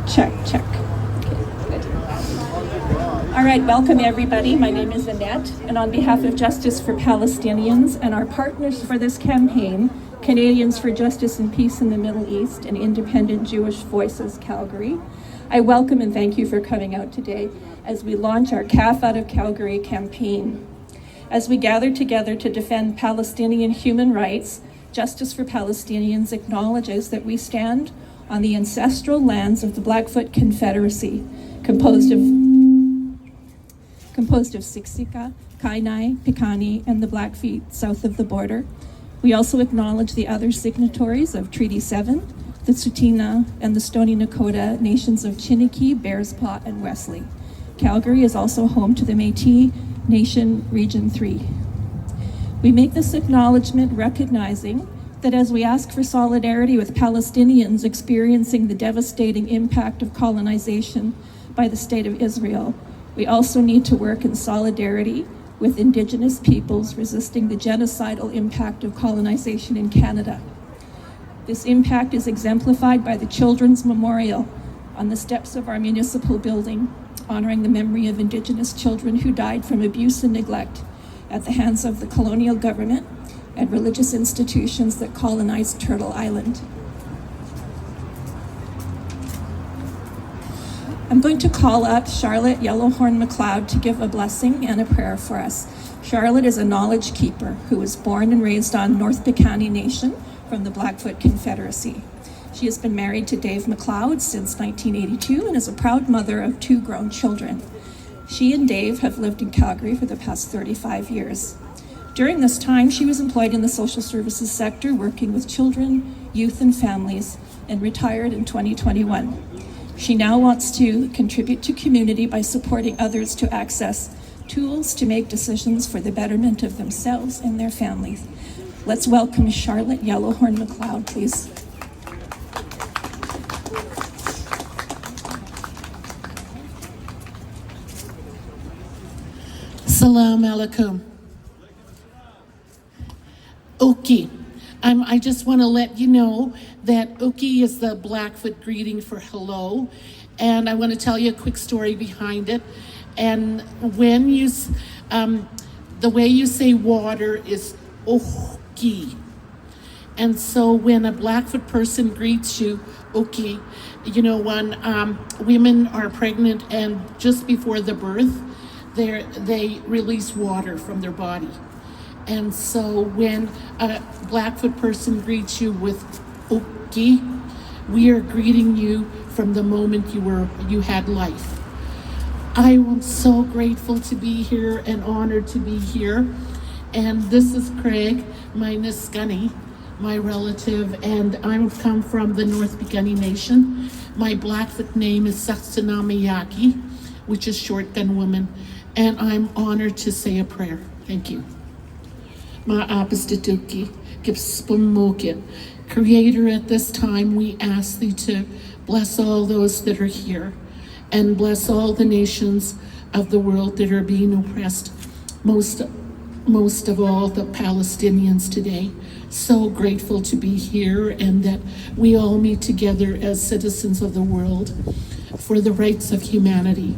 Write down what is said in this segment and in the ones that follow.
Check, check. Good. All right, welcome everybody. My name is Annette, and on behalf of Justice for Palestinians and our partners for this campaign, Canadians for Justice and Peace in the Middle East and Independent Jewish Voices Calgary, I welcome and thank you for coming out today as we launch our CAF Out of Calgary campaign. As we gather together to defend Palestinian human rights, Justice for Palestinians acknowledges that we stand on the ancestral lands of the Blackfoot Confederacy, composed of Siksika, Kainai, Piikani, and the Blackfeet south of the border. We also acknowledge the other signatories of Treaty 7, the Tsuut'ina and the Stoney Nakoda nations of Chiniki, Bearspaw, and Wesley. Calgary is also home to the Métis Nation Region 3. We make this acknowledgement recognizing that as we ask for solidarity with Palestinians experiencing the devastating impact of colonization by the State of Israel, we also need to work in solidarity with Indigenous peoples resisting the genocidal impact of colonization in Canada. This impact is exemplified by the Children's Memorial on the steps of our municipal building, honoring the memory of Indigenous children who died from abuse and neglect at the hands of the colonial government and religious institutions that colonized Turtle Island. I'm going to call up Charlotte Yellowhorn McLeod to give a blessing and a prayer for us. Charlotte is a knowledge keeper who was born and raised on North Piikani Nation from the Blackfoot Confederacy. She has been married to Dave McLeod since 1982 and is a proud mother of 2 grown children. She and Dave have lived in Calgary for the past 35 years. During this time, she was employed in the social services sector, working with children, youth, and families, and retired in 2021. She now wants to contribute to community by supporting others to access tools to make decisions for the betterment of themselves and their families. Let's welcome Charlotte Yellowhorn McLeod, please. Salam alaikum. Oki. I just want to let you know that Oki is the Blackfoot greeting for hello. And I want to tell you a quick story behind it. And when you, the way you say water is Oki. And so when a Blackfoot person greets you, Oki, you know, when women are pregnant and just before the birth, they release water from their body. And so when a Blackfoot person greets you with Oki, we are greeting you from the moment you had life. I am so grateful to be here and honored to be here. And this is Craig, my Niskani, my relative, and I'm come from the North Piikani Nation. My Blackfoot name is Saksanamiyaki, which is short gun woman, and I'm honored to say a prayer. Thank you. Ma'apistituki, Gipspumukin. Creator, at this time we ask thee to bless all those that are here and bless all the nations of the world that are being oppressed, most of all the Palestinians today. So grateful to be here and that we all meet together as citizens of the world for the rights of humanity.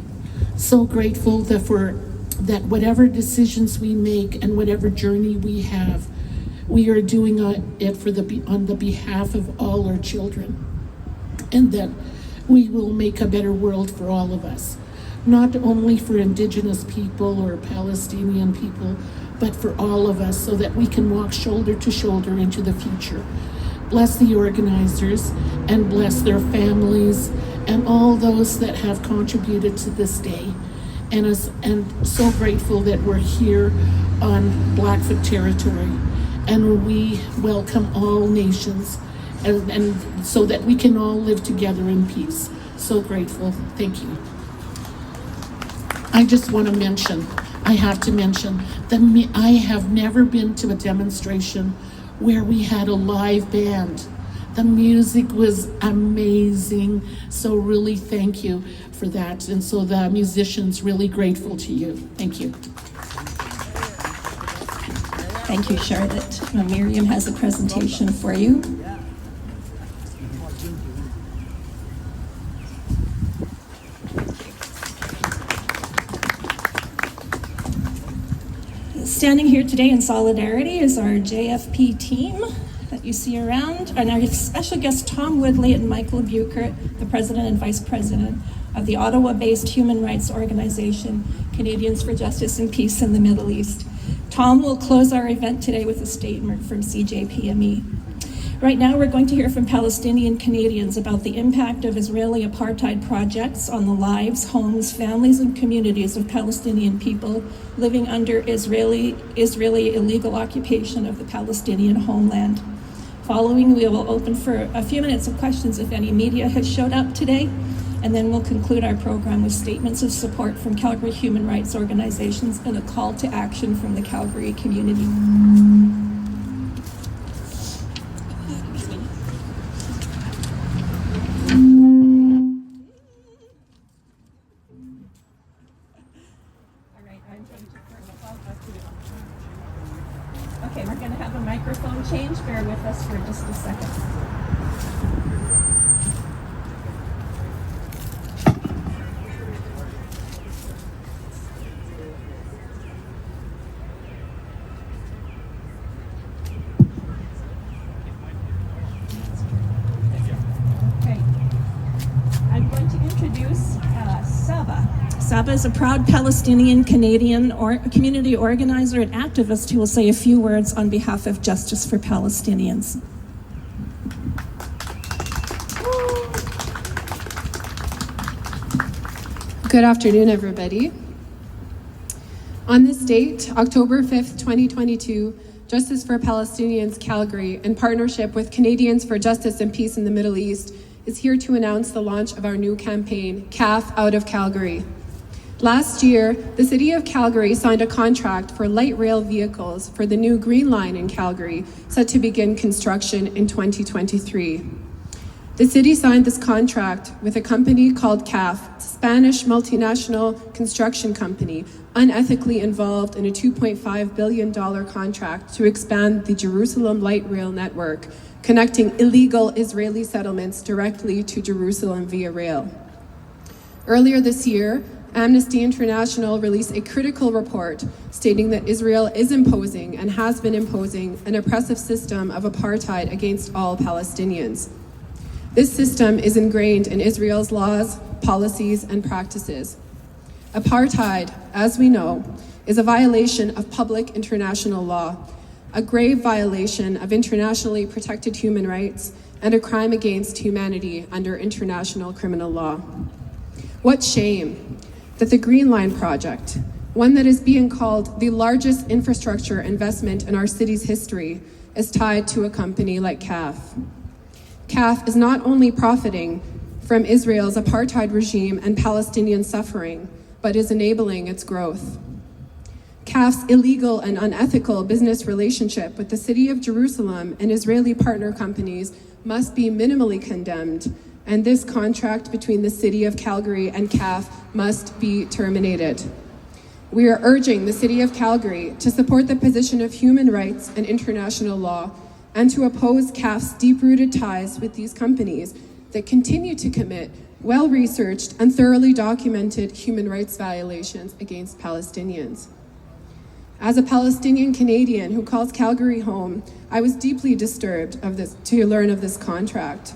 So grateful that whatever decisions we make and whatever journey we have, we are doing it on the behalf of all our children, and that we will make a better world for all of us, not only for Indigenous people or Palestinian people, but for all of us, so that we can walk shoulder to shoulder into the future. Bless the organizers and bless their families and all those that have contributed to this day. And so grateful that we're here on Blackfoot territory, and we welcome all nations, and so that we can all live together in peace. So grateful. Thank you. I just want to mention, I have to mention that I have never been to a demonstration where we had a live band. The music was amazing, so really thank you for that. And so the musicians, really grateful to you. Thank you. Thank you, Charlotte. Miriam has a presentation for you. Standing here today in solidarity is our JFP team that you see around, and our special guests Tom Woodley and Michael Buchert, the President and Vice President of the Ottawa-based human rights organization, Canadians for Justice and Peace in the Middle East. Tom will close our event today with a statement from CJPME. Right now, we're going to hear from Palestinian Canadians about the impact of Israeli apartheid projects on the lives, homes, families, and communities of Palestinian people living under Israeli illegal occupation of the Palestinian homeland. Following, we will open for a few minutes of questions if any media has showed up today, and then we'll conclude our program with statements of support from Calgary human rights organizations and a call to action from the Calgary community. Okay, we're going to have a microphone change. Bear with us for just a second. Okay. I'm going to introduce Saba. Saba is a proud Palestinian Canadian community organizer and activist who will say a few words on behalf of Justice for Palestinians. Good afternoon, everybody. On this date, October 5th, 2022, Justice for Palestinians Calgary, in partnership with Canadians for Justice and Peace in the Middle East, is here to announce the launch of our new campaign, CAF Out of Calgary. Last year, the City of Calgary signed a contract for light rail vehicles for the new Green Line in Calgary, set to begin construction in 2023. The city signed this contract with a company called CAF, a Spanish multinational construction company, unethically involved in a $2.5 billion contract to expand the Jerusalem light rail network, connecting illegal Israeli settlements directly to Jerusalem via rail. Earlier this year, Amnesty International released a critical report stating that Israel is imposing and has been imposing an oppressive system of apartheid against all Palestinians. This system is ingrained in Israel's laws, policies, and practices. Apartheid, as we know, is a violation of public international law, a grave violation of internationally protected human rights, and a crime against humanity under international criminal law. What shame that the Green Line project, one that is being called the largest infrastructure investment in our city's history, is tied to a company like CAF. CAF is not only profiting from Israel's apartheid regime and Palestinian suffering, but is enabling its growth. CAF's illegal and unethical business relationship with the City of Jerusalem and Israeli partner companies must be minimally condemned, and this contract between the City of Calgary and CAF must be terminated. We are urging the City of Calgary to support the position of human rights and international law, and to oppose CAF's deep-rooted ties with these companies that continue to commit well-researched and thoroughly documented human rights violations against Palestinians. As a Palestinian Canadian who calls Calgary home, I was deeply disturbed to learn of this contract.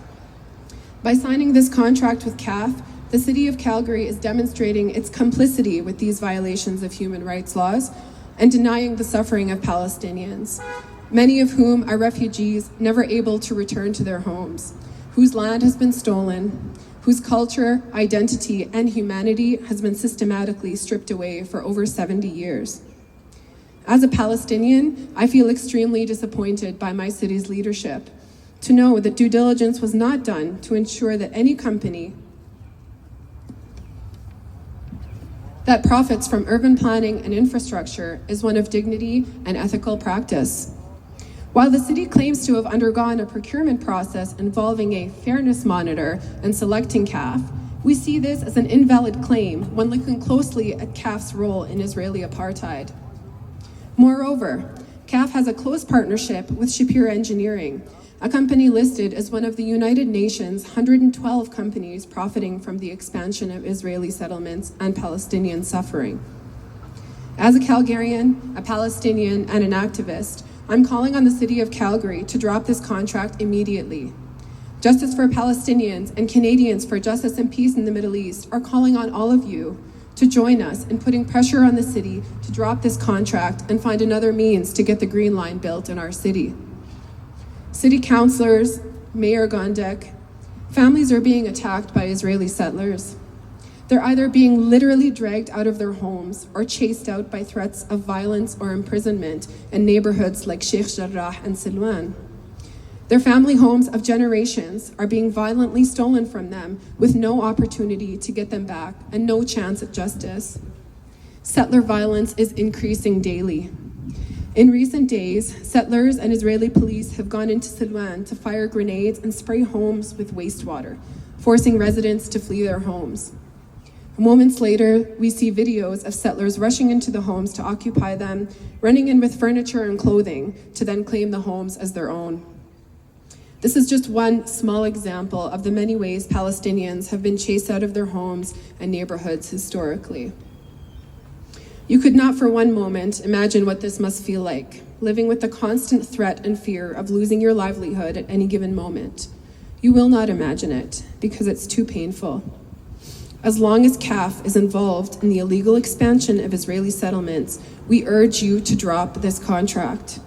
By signing this contract with CAF, the City of Calgary is demonstrating its complicity with these violations of human rights laws and denying the suffering of Palestinians, many of whom are refugees never able to return to their homes, whose land has been stolen, whose culture, identity, and humanity has been systematically stripped away for over 70 years. As a Palestinian, I feel extremely disappointed by my city's leadership to know that due diligence was not done to ensure that any company that profits from urban planning and infrastructure is one of dignity and ethical practice. While the city claims to have undergone a procurement process involving a fairness monitor and selecting CAF, we see this as an invalid claim when looking closely at CAF's role in Israeli apartheid. Moreover, CAF has a close partnership with Shapiro Engineering, a company listed as one of the United Nations' 112 companies profiting from the expansion of Israeli settlements and Palestinian suffering. As a Calgarian, a Palestinian, and an activist, I'm calling on the City of Calgary to drop this contract immediately. Justice for Palestinians and Canadians for Justice and Peace in the Middle East are calling on all of you to join us in putting pressure on the city to drop this contract and find another means to get the Green Line built in our city. City councillors, Mayor Gondek, families are being attacked by Israeli settlers. They're either being literally dragged out of their homes or chased out by threats of violence or imprisonment in neighborhoods like Sheikh Jarrah and Silwan. Their family homes of generations are being violently stolen from them with no opportunity to get them back and no chance at justice. Settler violence is increasing daily. In recent days, settlers and Israeli police have gone into Silwan to fire grenades and spray homes with wastewater, forcing residents to flee their homes. Moments later, we see videos of settlers rushing into the homes to occupy them, running in with furniture and clothing to then claim the homes as their own. This is just one small example of the many ways Palestinians have been chased out of their homes and neighborhoods historically. You could not for one moment imagine what this must feel like, living with the constant threat and fear of losing your livelihood at any given moment. You will not imagine it because it's too painful. As long as CAF is involved in the illegal expansion of Israeli settlements, we urge you to drop this contract.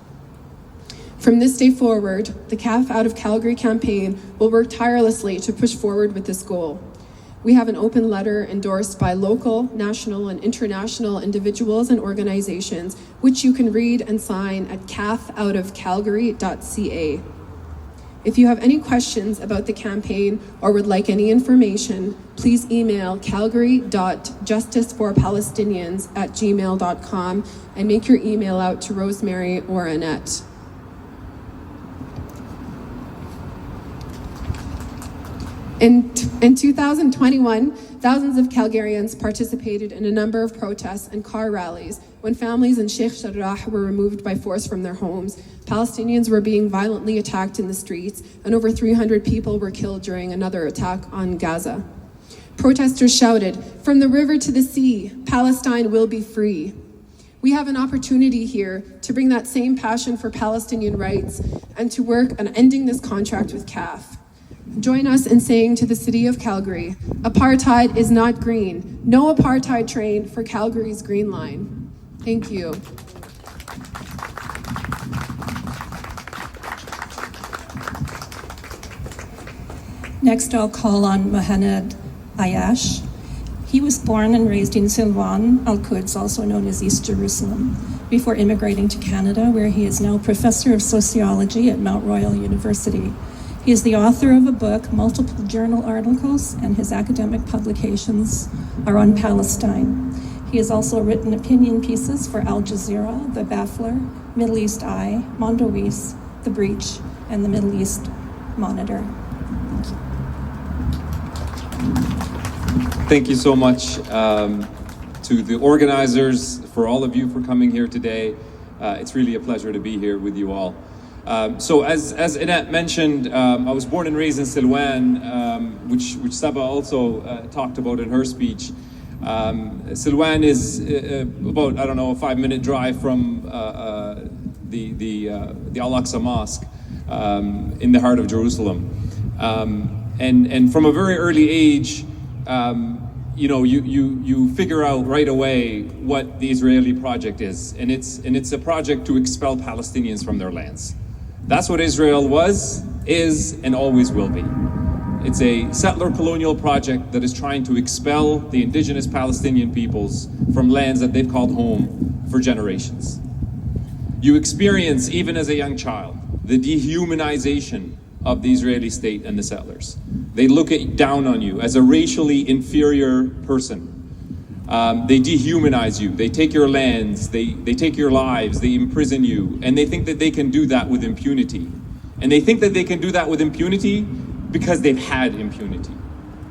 From this day forward, the CAF Out of Calgary campaign will work tirelessly to push forward with this goal. We have an open letter endorsed by local, national, and international individuals and organizations, which you can read and sign at cafoutofcalgary.ca. If you have any questions about the campaign or would like any information, please email calgary.justiceforpalestinians@gmail.com and make your email out to Rosemary or Annette. In 2021, thousands of Calgarians participated in a number of protests and car rallies when families in Sheikh Jarrah were removed by force from their homes. Palestinians were being violently attacked in the streets, and over 300 people were killed during another attack on Gaza. Protesters shouted, "From the river to the sea, Palestine will be free." We have an opportunity here to bring that same passion for Palestinian rights and to work on ending this contract with CAF. Join us in saying to the City of Calgary, apartheid is not green. No apartheid train for Calgary's Green Line. Thank you. Next, I'll call on Mohamed Ayash. He was born and raised in Silwan, Al-Quds, also known as East Jerusalem, before immigrating to Canada, where he is now professor of sociology at Mount Royal University. He is the author of a book, multiple journal articles, and his academic publications are on Palestine. He has also written opinion pieces for Al Jazeera, The Baffler, Middle East Eye, Mondoise, The Breach, and the Middle East Monitor. Thank you so much to the organizers, for all of you for coming here today. It's really a pleasure to be here with you all. So as Annette mentioned, I was born and raised in Silwan, which Saba also talked about in her speech. Silwan is about, a 5-minute drive from the Al-Aqsa Mosque in the heart of Jerusalem. And from a very early age, you figure out right away what the Israeli project is, and it's a project to expel Palestinians from their lands. That's what Israel was, is, and always will be. It's a settler colonial project that is trying to expel the indigenous Palestinian peoples from lands that they've called home for generations. You experience, even as a young child, the dehumanization of the Israeli state and the settlers. They look down on you as a racially inferior person. They dehumanize you, they take your lands, they take your lives, they imprison you, and they think that they can do that with impunity. And they think that they can do that with impunity because they've had impunity.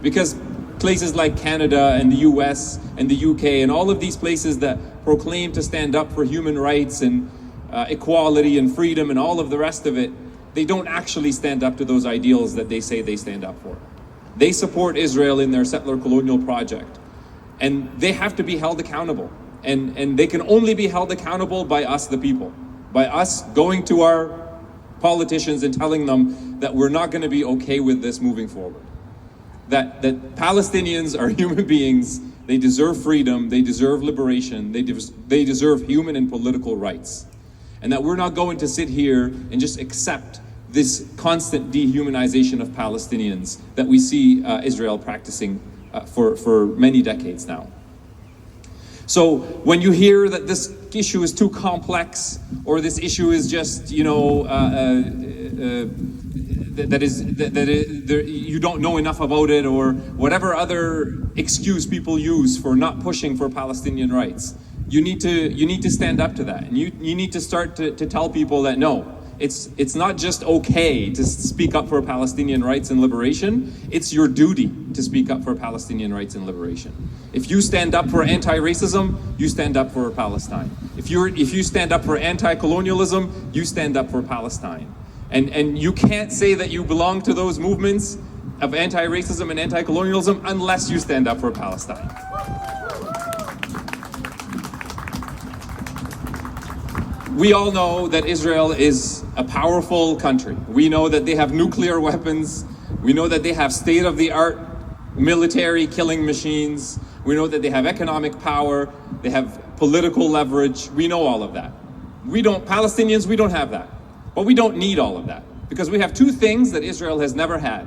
Because places like Canada and the US and the UK and all of these places that proclaim to stand up for human rights and equality and freedom and all of the rest of it, they don't actually stand up to those ideals that they say they stand up for. They support Israel in their settler colonial project. And they have to be held accountable. And they can only be held accountable by us, the people, by us going to our politicians and telling them that we're not going to be okay with this moving forward. That Palestinians are human beings, they deserve freedom, they deserve liberation, they deserve human and political rights. And that we're not going to sit here and just accept this constant dehumanization of Palestinians that we see Israel practicing for many decades now. So when you hear that this issue is too complex, or this issue is just, you don't know enough about it, or whatever other excuse people use for not pushing for Palestinian rights, you need to stand up to that, and you need to start to tell people that no, it's not just okay to speak up for Palestinian rights and liberation. It's your duty to speak up for Palestinian rights and liberation. If you stand up for anti-racism, you stand up for Palestine. If you stand up for anti-colonialism, you stand up for Palestine. And you can't say that you belong to those movements of anti-racism and anti-colonialism unless you stand up for Palestine. We all know that Israel is a powerful country. We know that they have nuclear weapons. We know that they have state-of-the-art military killing machines. We know that they have economic power. They have political leverage. We know all of that. Palestinians, we don't have that. But we don't need all of that, because we have two things that Israel has never had: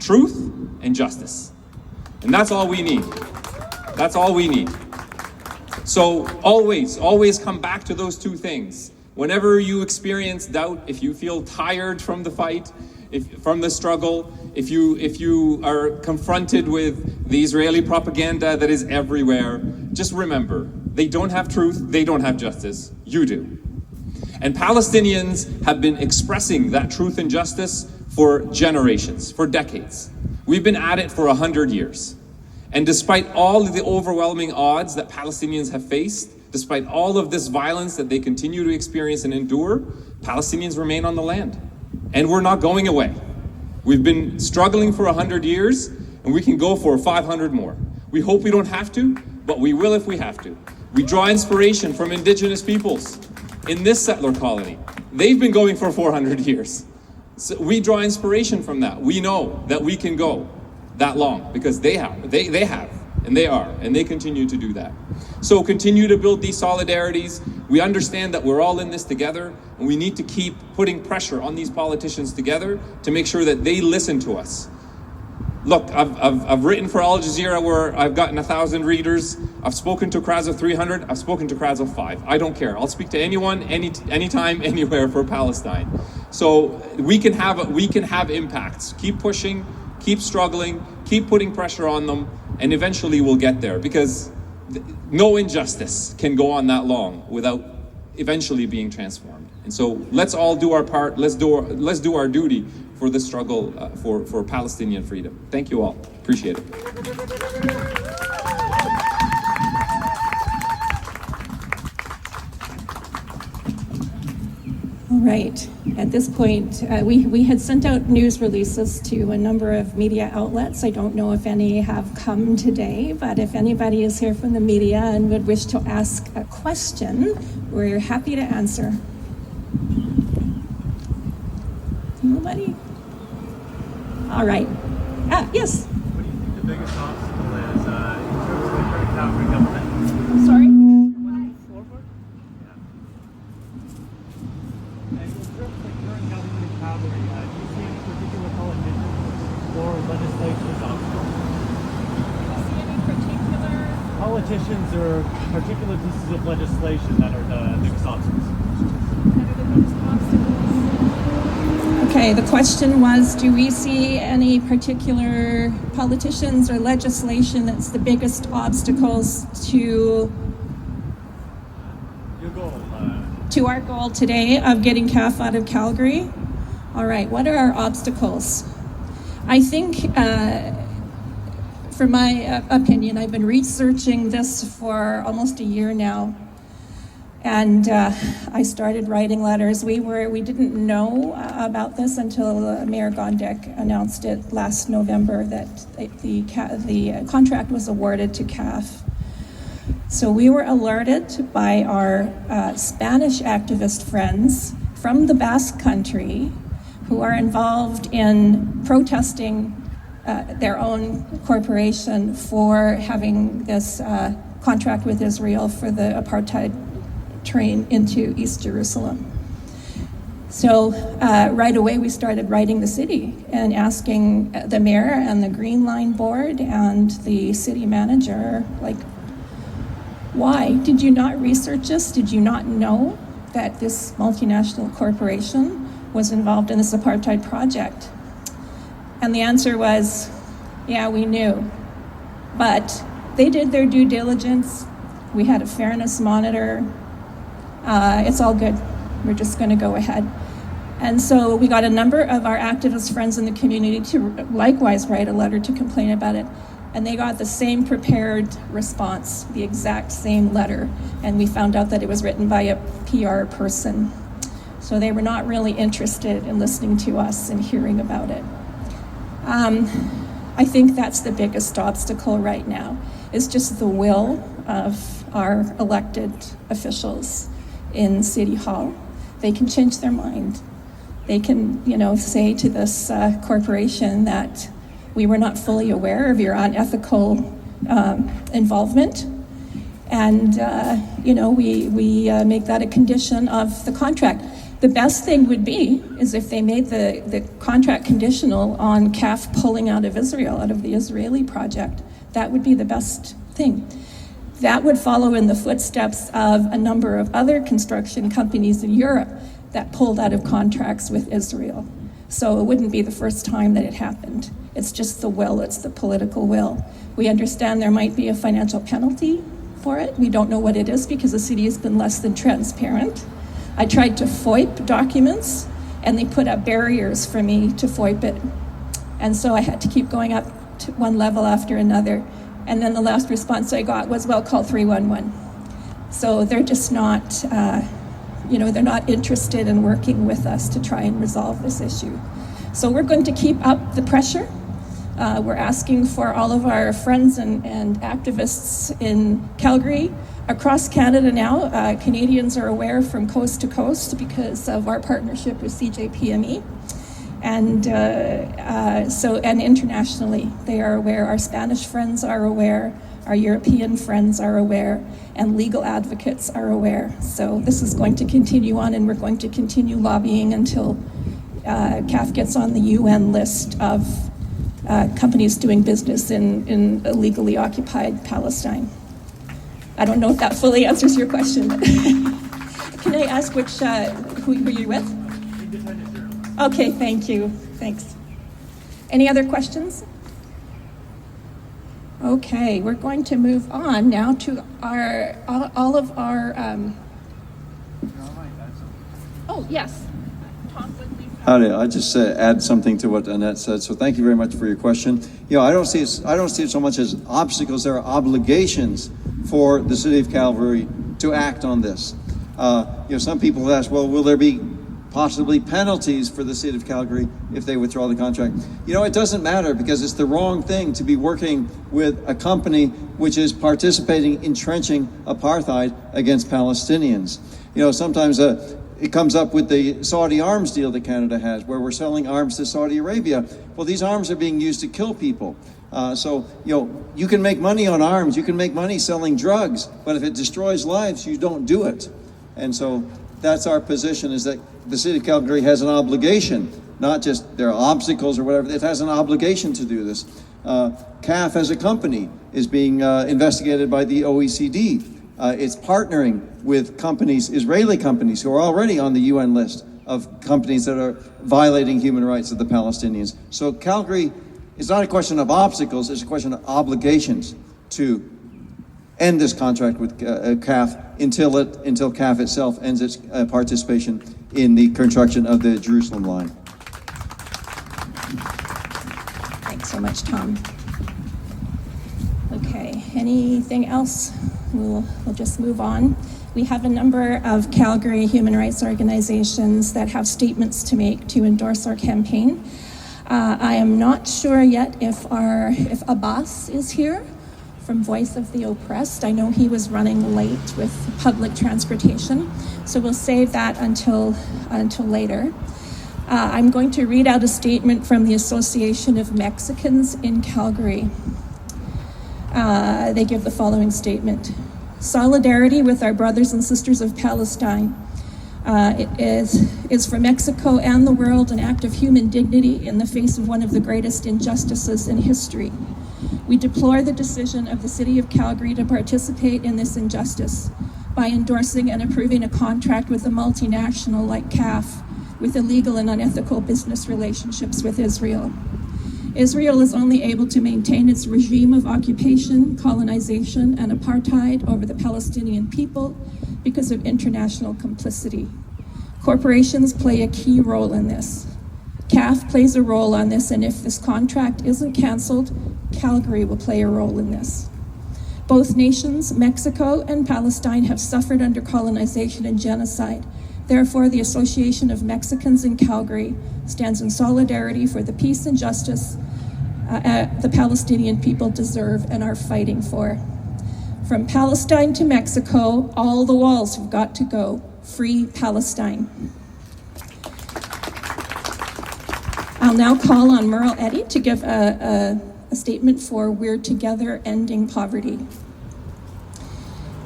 truth and justice. And that's all we need. That's all we need. So always come back to those two things. Whenever you experience doubt, if you feel tired from the fight, from the struggle, if you are confronted with the Israeli propaganda that is everywhere, just remember, they don't have truth, they don't have justice, you do. And Palestinians have been expressing that truth and justice for generations, for decades. We've been at it for 100 years. And despite all of the overwhelming odds that Palestinians have faced, despite all of this violence that they continue to experience and endure, Palestinians remain on the land. And we're not going away. We've been struggling for 100 years, and we can go for 500 more. We hope we don't have to, but we will if we have to. We draw inspiration from indigenous peoples in this settler colony. They've been going for 400 years. So we draw inspiration from that. We know that we can go that long because they have, and they are, and they continue to do that. So continue to build these solidarities. We understand that we're all in this together, and we need to keep putting pressure on these politicians together to make sure that they listen to us. Look, I've written for Auxiliar where I've gotten 1,000 readers. I've spoken to crowds of 300. I've spoken to crowds of 5. I don't care. I'll speak to anyone, anytime, anywhere for Palestine. So we can have impacts. Keep pushing, keep struggling, keep putting pressure on them, and eventually we'll get there, because no injustice can go on that long without eventually being transformed. And so let's all do our part. Let's do our duty for the struggle for Palestinian freedom. Thank you all. Appreciate it. All right. At this point, we had sent out news releases to a number of media outlets. I don't know if any have come today, but if anybody is here from the media and would wish to ask a question, we're happy to answer. Nobody? All right. Yes. What do you think the biggest obstacle is in terms of the current Calgary government? Sorry? Forward? Yeah. And in terms of the current government in Calgary, do you see any particular politicians or legislatures obstacles? Do you see any particular Politicians or particular pieces of legislation that are the biggest obstacles? Okay, the question was, do we see any particular politicians or legislation that's the biggest obstacles to Your goal? to our goal today of getting CAF out of Calgary? All right, what are our obstacles? I think, for my opinion, I've been researching this for almost a year now. And I started writing letters. We didn't know about this until Mayor Gondek announced it last November that the contract was awarded to CAF. So we were alerted by our Spanish activist friends from the Basque Country who are involved in protesting their own corporation for having this contract with Israel for the apartheid train into East Jerusalem. So right away we started writing the city and asking the mayor and the Green Line Board and the city manager, like, why? Did you not research this? Did you not know that this multinational corporation was involved in this apartheid project? And the answer was, yeah, we knew. But they did their due diligence. We had a fairness monitor. It's all good. We're just going to go ahead. And so we got a number of our activist friends in the community to likewise write a letter to complain about it. And they got the same prepared response, the exact same letter. And we found out that it was written by a PR person. So they were not really interested in listening to us and hearing about it. I think that's the biggest obstacle right now, is just the will of our elected officials in City Hall. They can change their mind. They can, say to this corporation that we were not fully aware of your unethical involvement, and we make that a condition of the contract. The best thing would be is if they made the contract conditional on CAF pulling out of Israel, out of the Israeli project. That would be the best thing. That would follow in the footsteps of a number of other construction companies in Europe that pulled out of contracts with Israel. So it wouldn't be the first time that it happened. It's just the will, it's the political will. We understand there might be a financial penalty for it. We don't know what it is because the city has been less than transparent. I tried to FOIP documents and they put up barriers for me to FOIP it. And so I had to keep going up to one level after another. And then the last response I got was, well, call 311. So they're just not, they're not interested in working with us to try and resolve this issue. So we're going to keep up the pressure. We're asking for all of our friends and activists in Calgary, across Canada now. Canadians are aware from coast to coast because of our partnership with CJPME. And and internationally, they are aware. Our Spanish friends are aware. Our European friends are aware. And legal advocates are aware. So this is going to continue on, and we're going to continue lobbying until CAF gets on the UN list of companies doing business in illegally occupied Palestine. I don't know if that fully answers your question. Can I ask who you're with? Okay, thank you. Thanks. Any other questions? Okay, we're going to move on now to all of our. Oh yes. Howdy, I just add something to what Annette said. So thank you very much for your question. I don't see it so much as obstacles. There are obligations for the city of Calgary to act on this. Some people have asked, well, will there be possibly penalties for the city of Calgary if they withdraw the contract? It doesn't matter, because it's the wrong thing to be working with a company which is participating in trenching apartheid against Palestinians. Sometimes it comes up with the Saudi arms deal that Canada has, where we're selling arms to Saudi Arabia. Well, these arms are being used to kill people. So you can make money on arms, you can make money selling drugs, but if it destroys lives, you don't do it. And so that's our position, is that the city of Calgary has an obligation, not just there are obstacles or whatever, it has an obligation to do this. CAF as a company is being investigated by the OECD. It's partnering with companies, Israeli companies, who are already on the UN list of companies that are violating human rights of the Palestinians. So Calgary, it's not a question of obstacles, it's a question of obligations to end this contract with CAF until CAF itself ends its participation in the construction of the Jerusalem line. Thanks so much, Tom. Okay, anything else? We'll just move on. We have a number of Calgary human rights organizations that have statements to make to endorse our I am not sure yet if Abbas is here from Voice of the Oppressed. I know he was running late with public transportation, so we'll save that until later. I'm going to read out a statement from the Association of Mexicans in Calgary. They give the following statement. Solidarity with our brothers and sisters of Palestine is for Mexico and the world an act of human dignity in the face of one of the greatest injustices in history. We deplore the decision of the City of Calgary to participate in this injustice by endorsing and approving a contract with a multinational like CAF with illegal and unethical business relationships with Israel. Israel is only able to maintain its regime of occupation, colonization, and apartheid over the Palestinian people because of international complicity. Corporations play a key role in this. CAF plays a role on this, and if this contract isn't canceled, Calgary will play a role in this. Both nations, Mexico and Palestine, have suffered under colonization and genocide. Therefore, the Association of Mexicans in Calgary stands in solidarity for the peace and justice the Palestinian people deserve and are fighting for. From Palestine to Mexico, all the walls have got to go. Free Palestine. I'll now call on Merle Eddy to give a statement for We're Together Ending Poverty.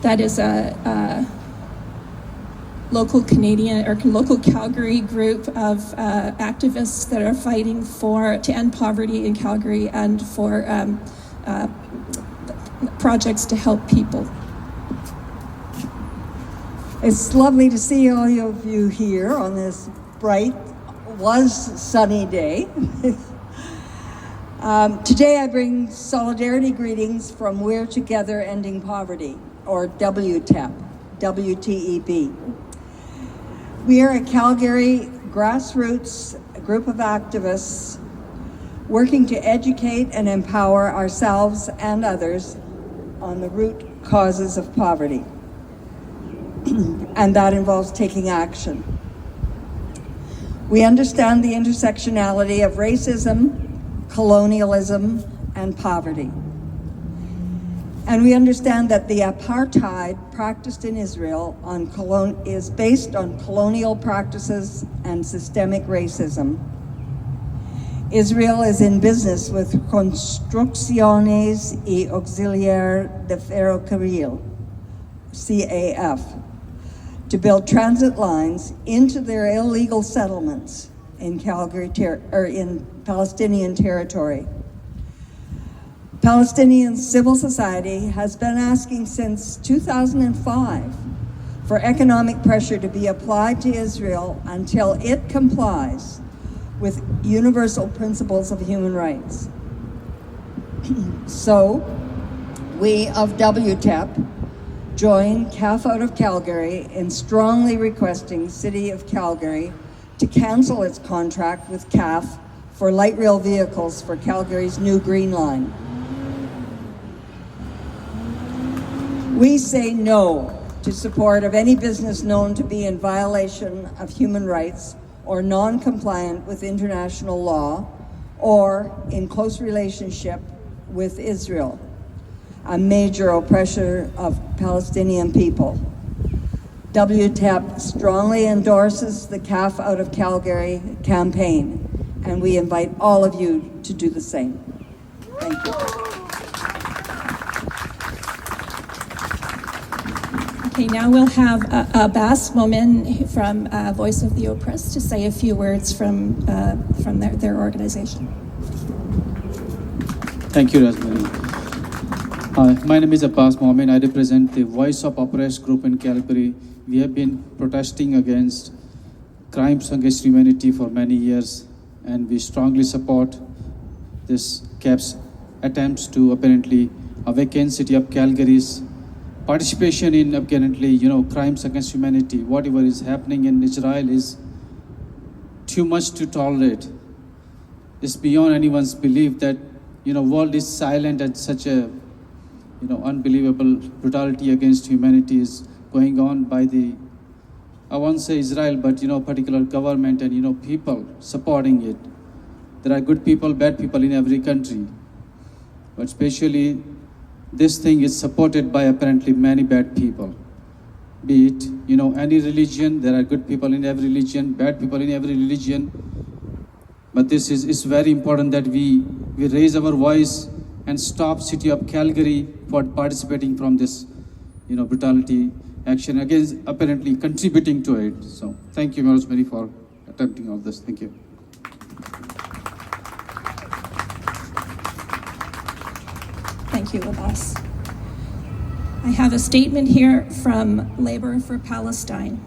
That is a local Canadian or local Calgary group of activists that are fighting to end poverty in Calgary and for projects to help people. It's lovely to see all of you here on this bright, sunny day. Today I bring solidarity greetings from We're Together Ending Poverty, or WTEP, WTEB. We are a Calgary grassroots group of activists working to educate and empower ourselves and others on the root causes of poverty. And that involves taking action. We understand the intersectionality of racism, colonialism, and poverty. And we understand that the apartheid practiced in Israel is based on colonial practices and systemic racism. Israel is in business with Construcciones y Auxiliar de Ferrocarilles, CAF, to build transit lines into their illegal settlements in in Palestinian territory. Palestinian civil society has been asking since 2005 for economic pressure to be applied to Israel until it complies with universal principles of human rights. So, we of WTEP join CAF out of Calgary in strongly requesting City of Calgary to cancel its contract with CAF for light rail vehicles for Calgary's new Green Line. We say no to support of any business known to be in violation of human rights or non-compliant with international law or in close relationship with Israel, a major oppressor of Palestinian people. WTEP strongly endorses the CAF Out of Calgary campaign, and we invite all of you to do the same. Thank you. Okay, now we'll have Abbas Momin from Voice of the Oppressed to say a few words from their organization. Thank you, Rosemary. My name is Abbas Momin. I represent the Voice of Oppressed group in Calgary. We have been protesting against crimes against humanity for many years, and we strongly support this CAF's attempts to apparently awaken City of Calgary's participation in apparently, crimes against humanity. Whatever is happening in Israel is too much to tolerate. It's beyond anyone's belief that, world is silent at such a, unbelievable brutality against humanity is going on by the, I won't say Israel, but, particular government and, people supporting it. There are good people, bad people in every country. But especially this thing is supported by apparently many bad people. Be it, any religion, there are good people in every religion, bad people in every religion. But it's very important that we raise our voice and stop City of Calgary for participating from this, brutality action against apparently contributing to it. So thank you, Mayor Rosemary, for attempting all this. Thank you. Thank you, Abbas. I have a statement here from Labour for Palestine,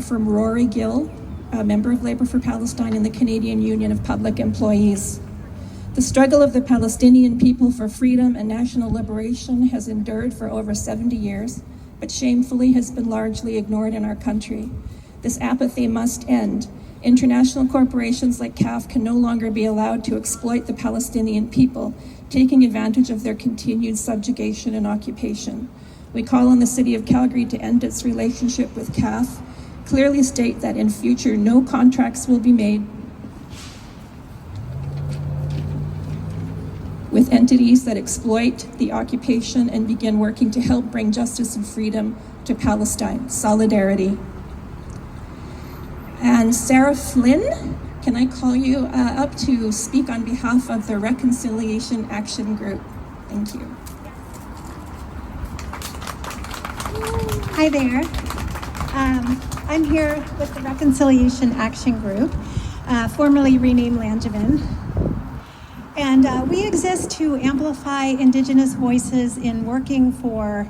from Rory Gill, a member of Labour for Palestine in the Canadian Union of Public Employees. The struggle of the Palestinian people for freedom and national liberation has endured for over 70 years, but shamefully has been largely ignored in our country. This apathy must end. International corporations like CAF can no longer be allowed to exploit the Palestinian people, taking advantage of their continued subjugation and occupation. We call on the City of Calgary to end its relationship with CAF, clearly state that in future no contracts will be made with entities that exploit the occupation, and begin working to help bring justice and freedom to Palestine. Solidarity. And Sarah Flynn, can I call you up to speak on behalf of the Reconciliation Action Group? Thank you. Hi there. I'm here with the Reconciliation Action Group, formerly renamed Langevin. And we exist to amplify Indigenous voices in working for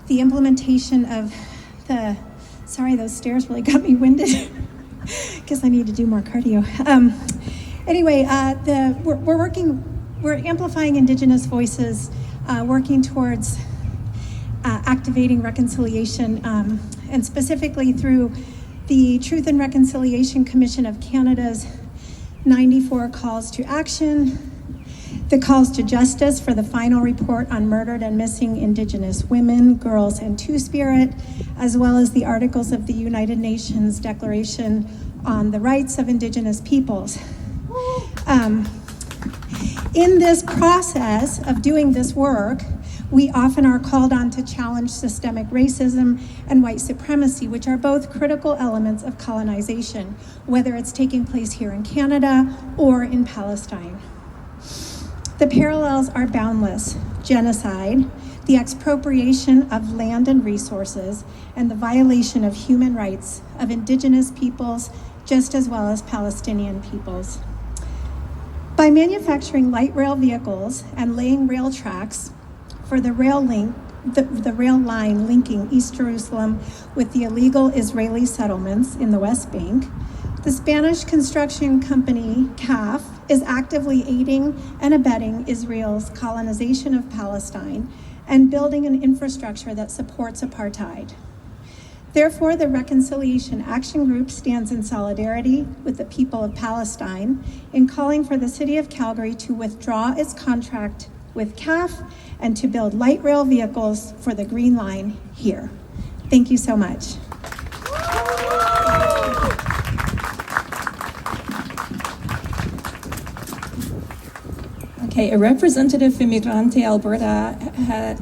the implementation of sorry, those stairs really got me winded. Guess I need to do more cardio. Anyway, we're amplifying Indigenous voices, working towards activating reconciliation, and specifically through the Truth and Reconciliation Commission of Canada's 94 calls to action, the calls to justice for the final report on murdered and missing Indigenous women, girls, and Two-Spirit, as well as the Articles of the United Nations Declaration on the Rights of Indigenous Peoples. In this process of doing this work, we often are called on to challenge systemic racism and white supremacy, which are both critical elements of colonization, whether it's taking place here in Canada or in Palestine. The parallels are boundless: genocide, the expropriation of land and resources, and the violation of human rights of Indigenous peoples, just as well as Palestinian peoples. By manufacturing light rail vehicles and laying rail tracks for the rail line linking East Jerusalem with the illegal Israeli settlements in the West Bank, the Spanish construction company CAF is actively aiding and abetting Israel's colonization of Palestine and building an infrastructure that supports apartheid. Therefore, the Reconciliation Action Group stands in solidarity with the people of Palestine in calling for the City of Calgary to withdraw its contract with CAF and to build light rail vehicles for the Green Line here. Thank you so much. Okay, a representative for Migrante Alberta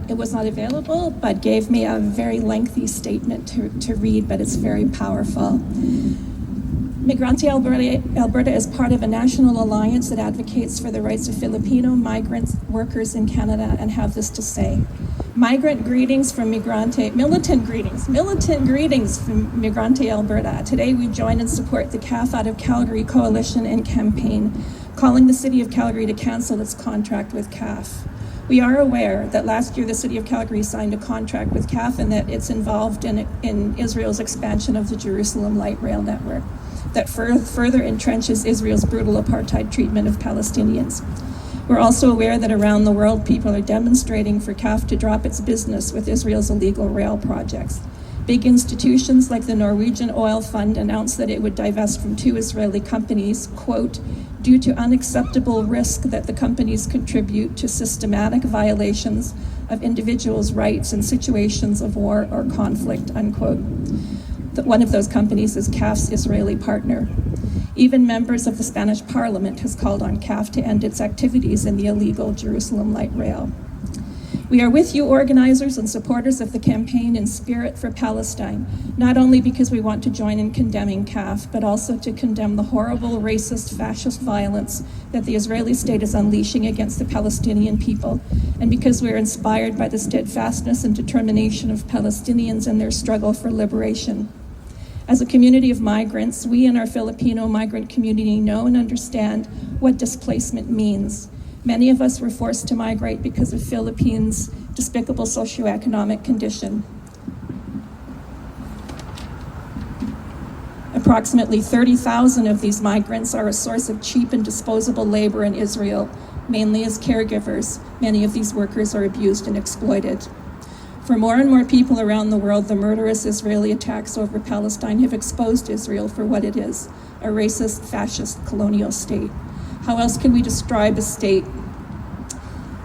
it was not available, but gave me a very lengthy statement to read, but it's very powerful. Migrante Alberta is part of a national alliance that advocates for the rights of Filipino migrant workers in Canada, and have this to say. Militant greetings from Migrante Alberta. Today we join and support the CAF Out of Calgary coalition and campaign, calling the City of Calgary to cancel its contract with CAF. We are aware that last year the City of Calgary signed a contract with CAF and that it's involved in Israel's expansion of the Jerusalem Light Rail Network that further entrenches Israel's brutal apartheid treatment of Palestinians. We're also aware that around the world people are demonstrating for CAF to drop its business with Israel's illegal rail projects. Big institutions like the Norwegian Oil Fund announced that it would divest from 2 Israeli companies, quote, due to unacceptable risk that the companies contribute to systematic violations of individuals' rights in situations of war or conflict, unquote. One of those companies is CAF's Israeli partner. Even members of the Spanish Parliament has called on CAF to end its activities in the illegal Jerusalem Light Rail. We are with you, organizers and supporters of the campaign in Spirit for Palestine, not only because we want to join in condemning CAF, but also to condemn the horrible, racist, fascist violence that the Israeli state is unleashing against the Palestinian people, and because we are inspired by the steadfastness and determination of Palestinians in their struggle for liberation. As a community of migrants, we in our Filipino migrant community know and understand what displacement means. Many of us were forced to migrate because of Philippines' despicable socioeconomic condition. Approximately 30,000 of these migrants are a source of cheap and disposable labor in Israel, mainly as caregivers. Many of these workers are abused and exploited. For more and more people around the world, the murderous Israeli attacks over Palestine have exposed Israel for what it is, a racist, fascist, colonial state. How else can we describe a state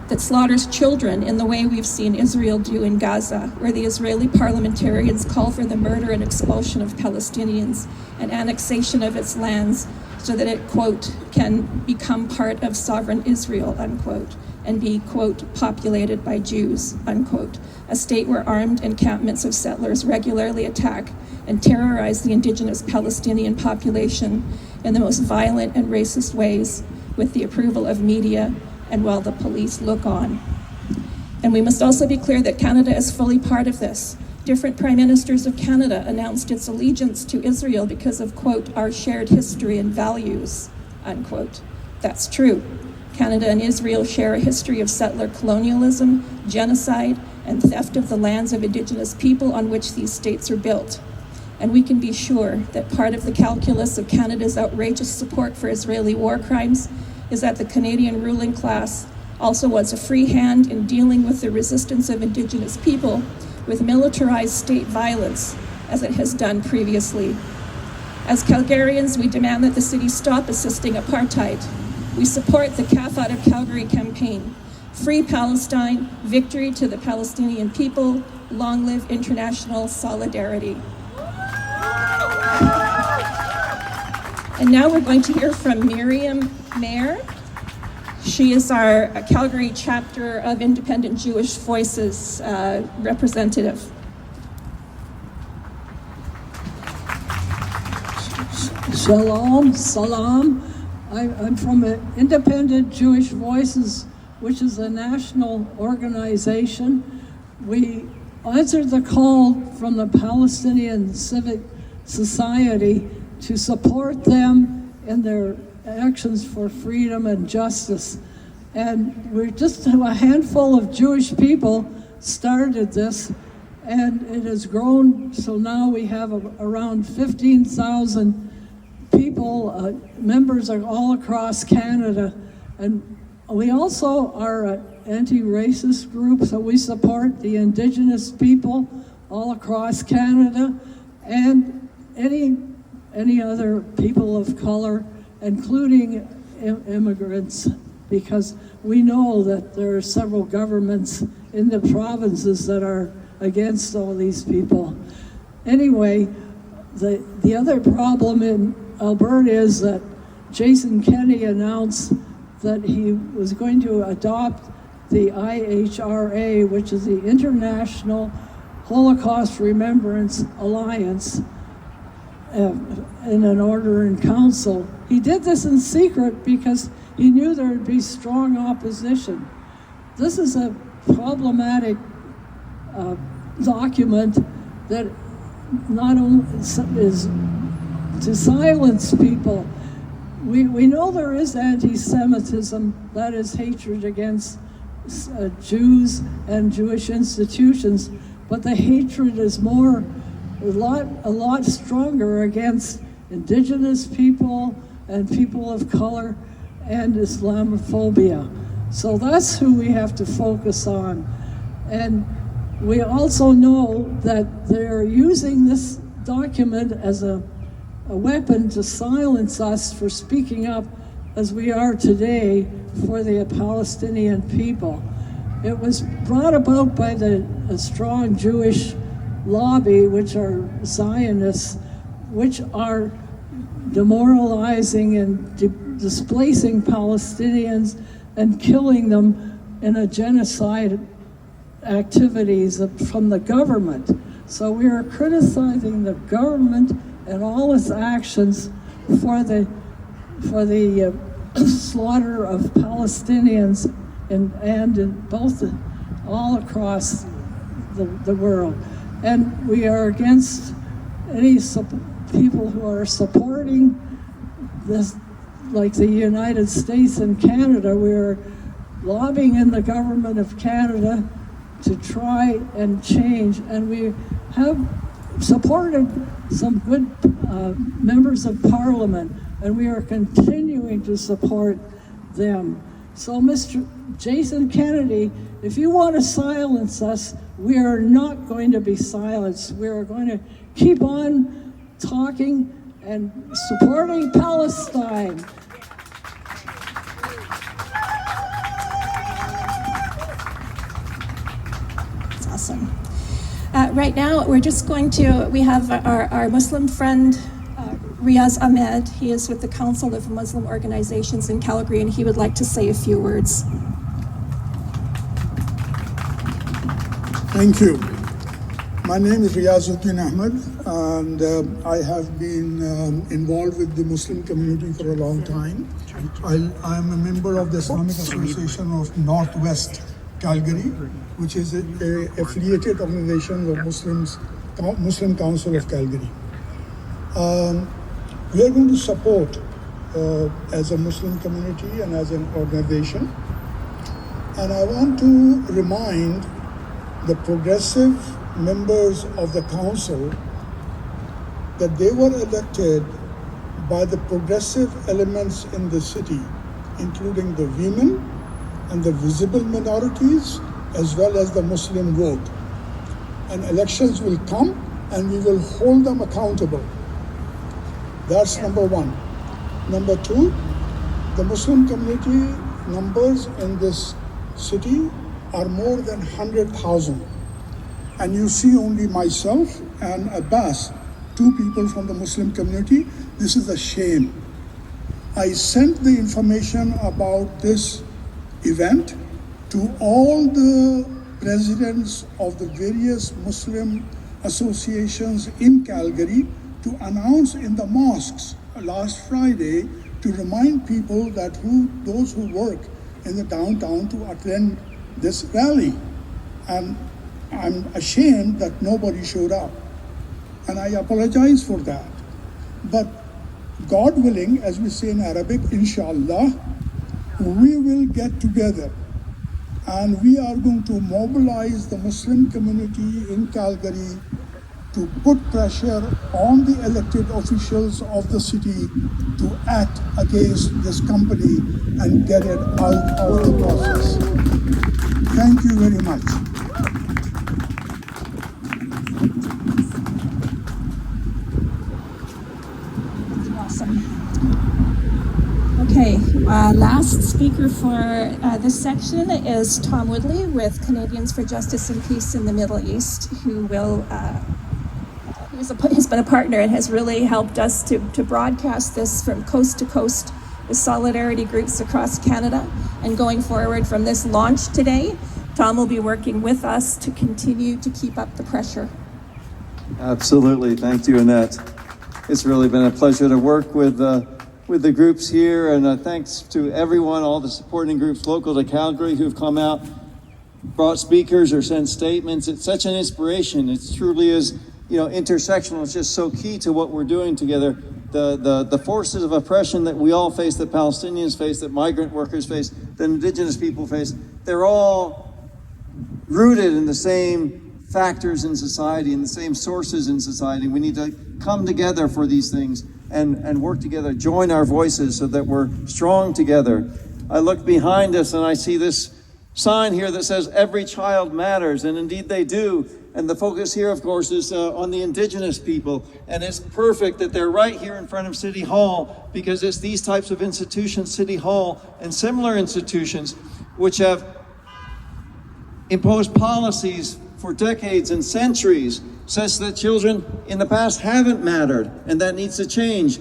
that slaughters children in the way we've seen Israel do in Gaza, where the Israeli parliamentarians call for the murder and expulsion of Palestinians and annexation of its lands so that it, quote, can become part of sovereign Israel, unquote, and be, quote, populated by Jews, unquote, a state where armed encampments of settlers regularly attack and terrorize the indigenous Palestinian population in the most violent and racist ways with the approval of media and while the police look on. And we must also be clear that Canada is fully part of this. Different prime ministers of Canada announced its allegiance to Israel because of, quote, our shared history and values, unquote. That's true. Canada and Israel share a history of settler colonialism, genocide, and theft of the lands of Indigenous people on which these states are built. And we can be sure that part of the calculus of Canada's outrageous support for Israeli war crimes is that the Canadian ruling class also wants a free hand in dealing with the resistance of Indigenous people with militarized state violence, as it has done previously. As Calgarians, we demand that the city stop assisting apartheid. We support the CAF Out of Calgary campaign. Free Palestine, victory to the Palestinian people, long live international solidarity. And now we're going to hear from Miriam Mayer. She is our Calgary Chapter of Independent Jewish Voices representative. Shalom, salam. I'm from Independent Jewish Voices, which is a national organization. We answered the call from the Palestinian Civic Society to support them in their actions for freedom and justice. And we're just a handful of Jewish people started this, and it has grown, so now we have around 15,000 people, members are all across Canada. And we also are an anti-racist group, so we support the Indigenous people all across Canada and any other people of color, including immigrants, because we know that there are several governments in the provinces that are against all these people. Anyway, the other problem in Alberta is that Jason Kenney announced that he was going to adopt the IHRA, which is the International Holocaust Remembrance Alliance, in an order in council. He did this in secret because he knew there would be strong opposition. This is a problematic document that not only is to silence people. We know there is anti-Semitism, that is hatred against Jews and Jewish institutions, but the hatred is a lot stronger against Indigenous people and people of color and Islamophobia. So that's who we have to focus on. And we also know that they're using this document as a weapon to silence us for speaking up as we are today for the Palestinian people. It was brought about by a strong Jewish lobby, which are Zionists, which are demoralizing and displacing Palestinians and killing them in a genocide activities from the government. So we are criticizing the government and all its actions for the slaughter of Palestinians and in both all across the world. And we are against any people who are supporting this, like the United States and Canada. We're lobbying in the government of Canada to try and change, and we have supported some good members of Parliament, and we are continuing to support them. So, Mr. Jason Kennedy, if you want to silence us, we are not going to be silenced. We are going to keep on talking and supporting Palestine. That's awesome. Right now, we're just going to, we have our Muslim friend, Riaz Ahmed. He is with the Council of Muslim Organizations in Calgary, and he would like to say a few words. Thank you. My name is Riazuddin Ahmed, and I have been involved with the Muslim community for a long time. I am a member of the Islamic Association of Northwest Calgary, which is an affiliated organization of Muslim Council of Calgary. We are going to support as a Muslim community and as an organization. And I want to remind the progressive members of the council that they were elected by the progressive elements in the city, including the women and the visible minorities, as well as the Muslim vote. And elections will come and we will hold them accountable. That's number one. Number two, the Muslim community numbers in this city are more than 100,000. And you see only myself and Abbas, two people from the Muslim community. This is a shame. I sent the information about this event to all the presidents of the various Muslim associations in Calgary to announce in the mosques last Friday to remind people that those who work in the downtown to attend this rally. And I'm ashamed that nobody showed up. And I apologize for that. But God willing, as we say in Arabic, inshallah, we will get together and we are going to mobilize the Muslim community in Calgary to put pressure on the elected officials of the city to act against this company and get it out of the process. Thank you very much. Awesome. Okay, last speaker for this section is Tom Woodley with Canadians for Justice and Peace in the Middle East, who will has been a partner and has really helped us to broadcast this from coast to coast with solidarity groups across Canada. And going forward from this launch today, Tom will be working with us to continue to keep up the pressure. Absolutely. Thank you, Annette. It's really been a pleasure to work with the groups here, and thanks to everyone, all the supporting groups local to Calgary who've come out, brought speakers or sent statements. It's such an inspiration. It truly is, intersectional. It's just so key to what we're doing together. The forces of oppression that we all face, that Palestinians face, that migrant workers face, that Indigenous people face, they're all rooted in the same factors in society and the same sources in society. We need to come together for these things and work together, join our voices so that we're strong together. I look behind us and I see this sign here that says every child matters, and indeed they do. And the focus here, of course, is on the Indigenous people. And it's perfect that they're right here in front of City Hall, because it's these types of institutions, City Hall and similar institutions, which have imposed policies for decades and centuries, such that children in the past haven't mattered, and that needs to change.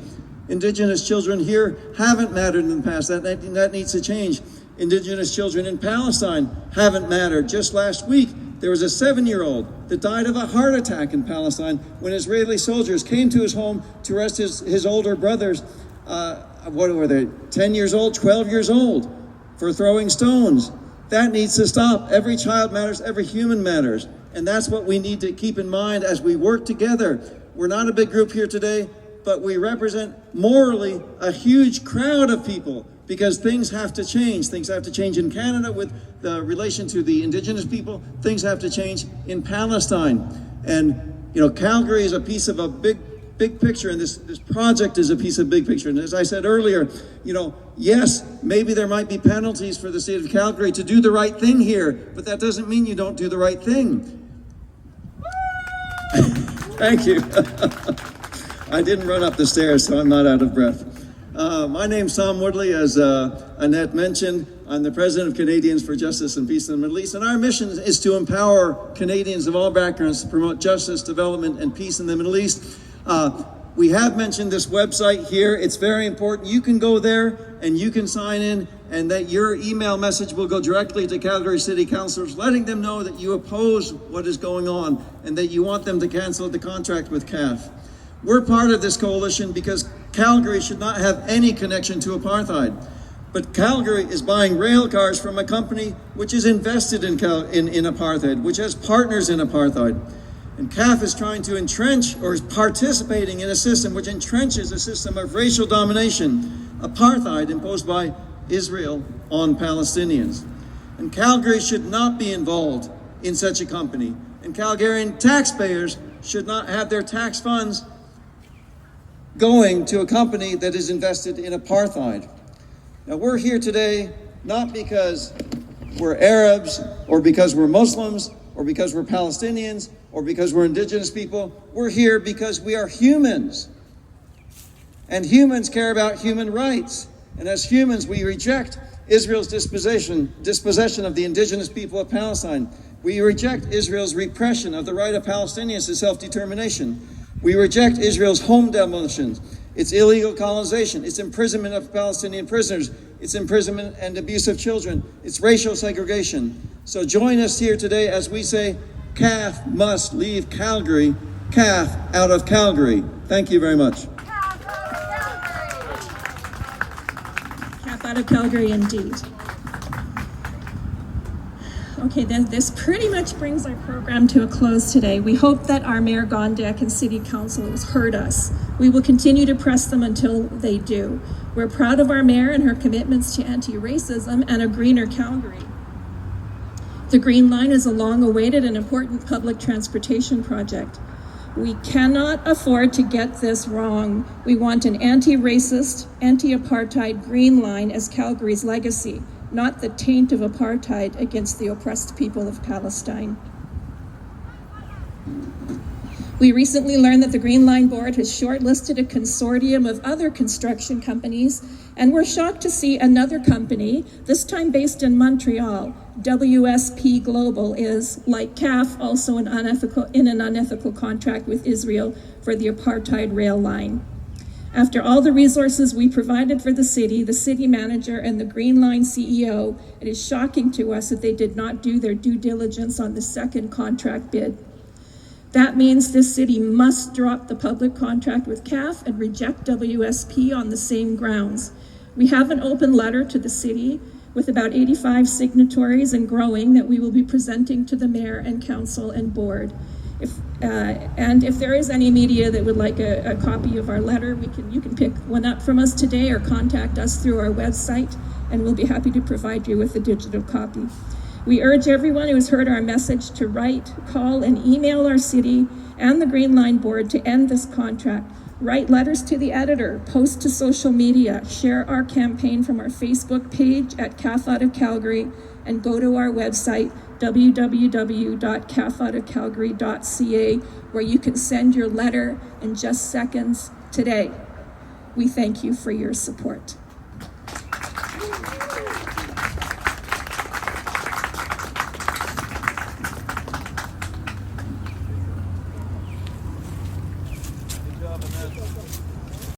Indigenous children here haven't mattered in the past, that needs to change. Indigenous children in Palestine haven't mattered. Just last week, There was a 7-year-old that died of a heart attack in Palestine when Israeli soldiers came to his home to arrest his older brothers, what were they, 10 years old, 12 years old, for throwing stones. That needs to stop. Every child matters, every human matters. And that's what we need to keep in mind as we work together. We're not a big group here today, but we represent morally a huge crowd of people, because things have to change. Things have to change in Canada with the relation to the Indigenous people. Things have to change in Palestine. And, you know, Calgary is a piece of a big picture, and this project is a piece of big picture. And as I said earlier, you know, yes, maybe there might be penalties for the state of Calgary to do the right thing here, but that doesn't mean you don't do the right thing. Thank you. I didn't run up the stairs, so I'm not out of breath. My name's Tom Woodley. As Annette mentioned, I'm the president of Canadians for Justice and Peace in the Middle East, and our mission is to empower Canadians of all backgrounds to promote justice, development, and peace in the Middle East. We have mentioned this website here. It's very important. You can go there and you can sign in, and that your email message will go directly to Calgary City Councillors, letting them know that you oppose what is going on and that you want them to cancel the contract with CAF. We're part of this coalition because Calgary should not have any connection to apartheid. But Calgary is buying rail cars from a company which is invested in apartheid, which has partners in apartheid. And CAF is trying to entrench, or is participating in a system which entrenches a system of racial domination, apartheid imposed by Israel on Palestinians. And Calgary should not be involved in such a company. And Calgarian taxpayers should not have their tax funds going to a company that is invested in apartheid. Now, we're here today not because we're Arabs, or because we're Muslims, or because we're Palestinians, or because we're Indigenous people. We're here because we are humans. And humans care about human rights. And as humans, we reject Israel's dispossession of the Indigenous people of Palestine. We reject Israel's repression of the right of Palestinians to self-determination. We reject Israel's home demolitions, its illegal colonization, its imprisonment of Palestinian prisoners, its imprisonment and abuse of children, its racial segregation. So join us here today as we say, CAF must leave Calgary, CAF out of Calgary. Thank you very much. CAF out of Calgary, indeed. Okay, this pretty much brings our program to a close today. We hope that our Mayor Gondek and City Councilors heard us. We will continue to press them until they do. We're proud of our Mayor and her commitments to anti-racism and a greener Calgary. The Green Line is a long-awaited and important public transportation project. We cannot afford to get this wrong. We want an anti-racist, anti-apartheid Green Line as Calgary's legacy, not the taint of apartheid against the oppressed people of Palestine. We recently learned that the Green Line Board has shortlisted a consortium of other construction companies, and we're shocked to see another company, this time based in Montreal, WSP Global, is, like CAF, also in an unethical contract with Israel for the apartheid rail line. After all the resources we provided for the city manager, and the Green Line CEO, it is shocking to us that they did not do their due diligence on the second contract bid. That means this city must drop the public contract with CAF and reject WSP on the same grounds. We have an open letter to the city with about 85 signatories and growing that we will be presenting to the mayor and council and board. And if there is any media that would like a copy of our letter, you can pick one up from us today or contact us through our website, and we'll be happy to provide you with a digital copy. We urge everyone who has heard our message to write, call, and email our city and the Green Line Board to end this contract. Write letters to the editor, post to social media, share our campaign from our Facebook page at CAF Out of Calgary, and go to our website, www.cafoutofcalgary.ca, where you can send your letter in just seconds today. We thank you for your support.